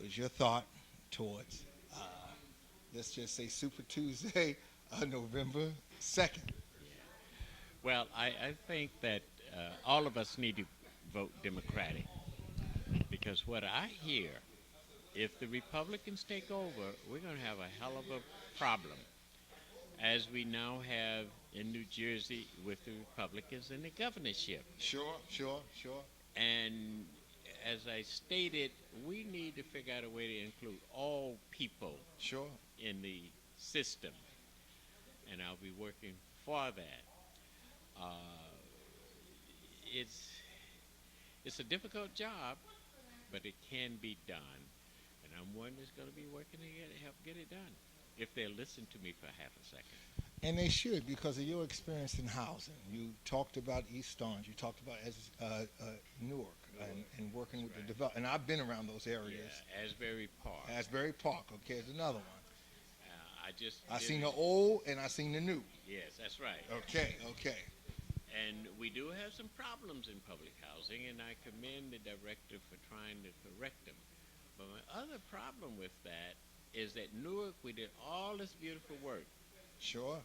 was your thought towards, let's just say, Super Tuesday, November 2nd? Yeah. Well, I think that all of us need to vote Democratic because what I hear, if the Republicans take over, we're going to have a hell of a problem, as we now have in New Jersey with the Republicans in the governorship. Sure, sure, sure. And as I stated, we need to figure out a way to include all people Sure. in the system, and I'll be working for that. Uh, it's it's a difficult job, but it can be done, and I'm one that's going to be working to help get it done if they'll listen to me for half a second. And they should, because of your experience in housing. You talked about East Orange. You talked about Newark, and working with the Right. develop. And I've been around those areas. Yeah, Asbury Park. Asbury Park, okay, is another one. I just I did seen the it. old and I seen the new. Yes, that's right. Okay, okay. And we do have some problems in public housing, and I commend the director for trying to correct them. But my other problem with that is that Newark, we did all this beautiful work, Sure.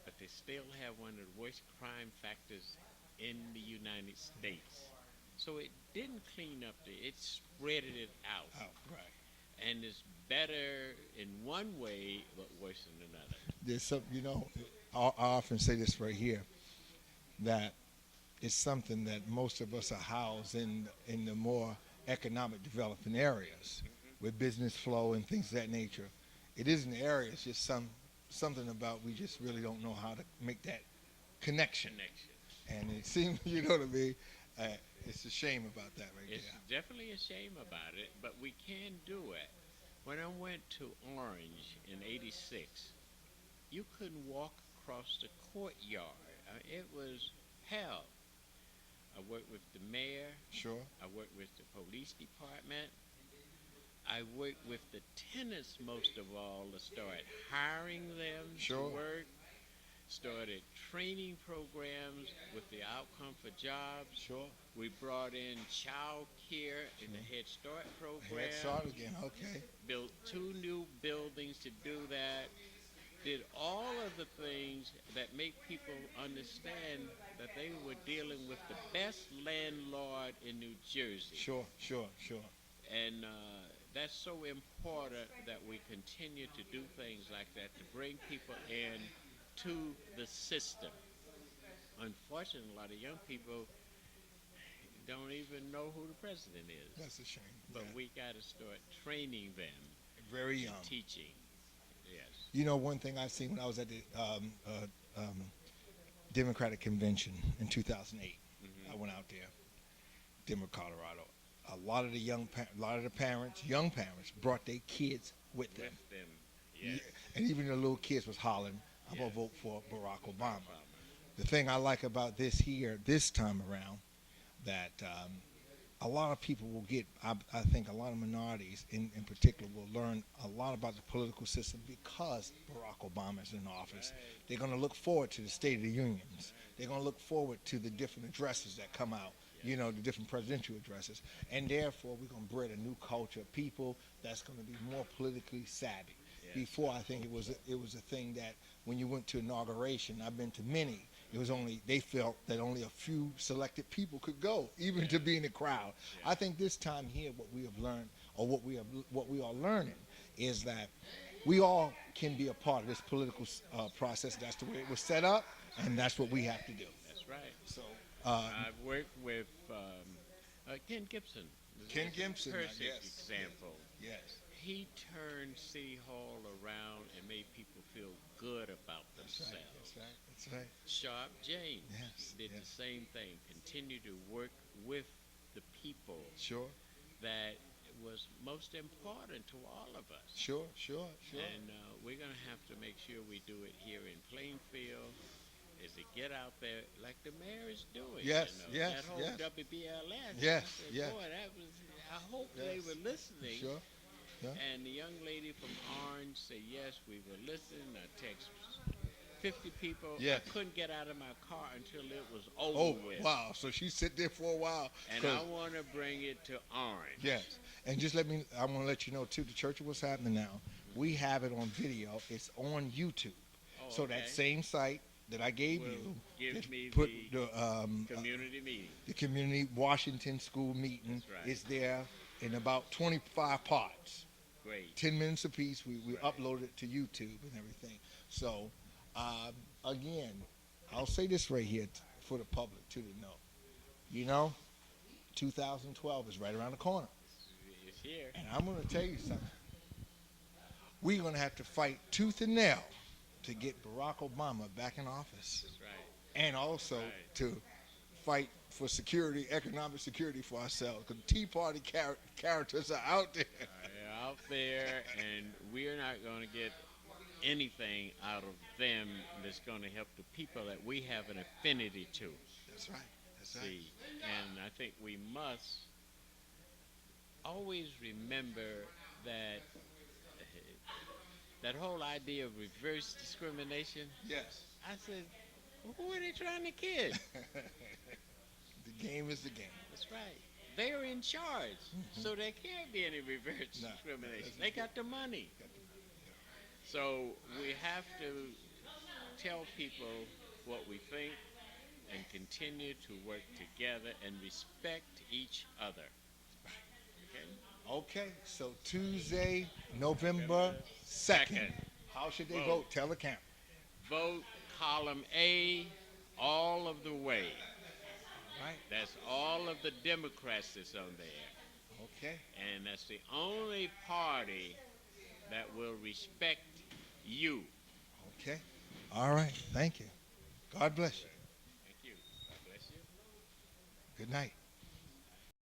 but they still have one of the worst crime factors in the United States. So it didn't clean up it spread it out. Oh, right. And it's better in one way, but worse in another. There's some, I often say this right here, that it's something that most of us are housed in the more economic developing areas with business flow and things of that nature. It isn't the area, it's just something about we just really don't know how to make that connection. Connection. And it seems, you know what I mean? It's a shame about that right It's there. definitely a shame about it, but we can do it. When I went to Orange in '86, you couldn't walk across the courtyard. It was hell. I worked with the mayor. Sure. I worked with the police department. I worked with the tenants most of all to start hiring them Sure. to work. Started training programs with the outcome for jobs. Sure. We brought in child care in the Head Start program. Head start again, okay. Built 2 new buildings to do that. Did all of the things that make people understand that they were dealing with the best landlord in New Jersey. Sure, sure, sure. And that's so important that we continue to do things like that to bring people in to the system. Unfortunately, a lot of young people don't even know who the president is. That's a shame. But Yeah. we got to start training them, Very young. teaching. Yes. You know, one thing I've seen when I was at the Democratic convention in 2008, I went out there, Denver, Colorado. A lot of the young parents, brought their kids with them. With them. Yes. And even the little kids was hollering, "I'm gonna Yes. vote for Barack Obama." The thing I like about this time around, that a lot of people will get, I think a lot of minorities in particular will learn a lot about the political system because Barack Obama is in office. Right. They're going to look forward to the State of the Unions. They're going to look forward to the different addresses that come out, the different presidential addresses. And therefore, we're going to bring a new culture of people that's going to be more politically savvy. Yes. Before, I think it was a thing that when you went to inauguration, I've been to many, they felt that only a few selected people could go, even to be in the crowd. Yeah. I think this time here, what we have learned, or what we are learning, is that we all can be a part of this political process. That's the way it was set up, and that's what we have to do. That's right. So, I've worked with Ken Gibson. Ken Gibson, Perfect yes, example. yes, He turned City Hall around and made people feel good about that's right, themselves. that's right, that's right. Sharp James Yes, did the yes. same thing. Continued to work with the people Sure, that was most important to all of us. sure. And we're going to have to make sure we do it here in Plainfield, is to get out there like the mayor is doing. Yes, yes, That whole yes. WBLS. Yes, I said, yes. Boy, I hope they Yes. were listening. Sure. Yeah. And the young lady from Orange said, yes, we were listening. I text 50 people. Yes. I couldn't get out of my car until it was over Oh, with. wow. So she sit there for a while. And I want to bring it to Orange. Yes. And just I want to let you know, too, the church of what's happening now, we have it on video. It's on YouTube. Oh, So okay. that same site that I gave Will you, give that me put the the community meeting. the community Washington school meeting That's right. is there in about 25 parts. Great. 10 minutes apiece. We Right. upload it to YouTube and everything. So, again, I'll say this right here for the public too to know. You know, 2012 is right around the corner. It's here. And I'm going to tell you something. We're going to have to fight tooth and nail to get Barack Obama back in office. That's right. And also Right. to fight for security, economic security for ourselves. Because Tea Party characters are out there. They're out there, and we're not going to get anything out of them that's going to help the people that we have an affinity to. That's right. That's right. See, and I think we must always remember that that whole idea of reverse discrimination. Yes. I said, well, who are they trying to kid? The game is the game. That's right. They're in charge, so there can't be any reverse No, discrimination. that's They got the money. So we have to tell people what we think and continue to work together and respect each other. Okay? Okay, so Tuesday, November 2nd. How should they vote? Tell the camera. Vote column A all of the way. Right. That's all of the Democrats that's on there. Okay. And that's the only party that will respect you. Okay. All right. Thank you. God bless you. Thank you. God bless you. Good night.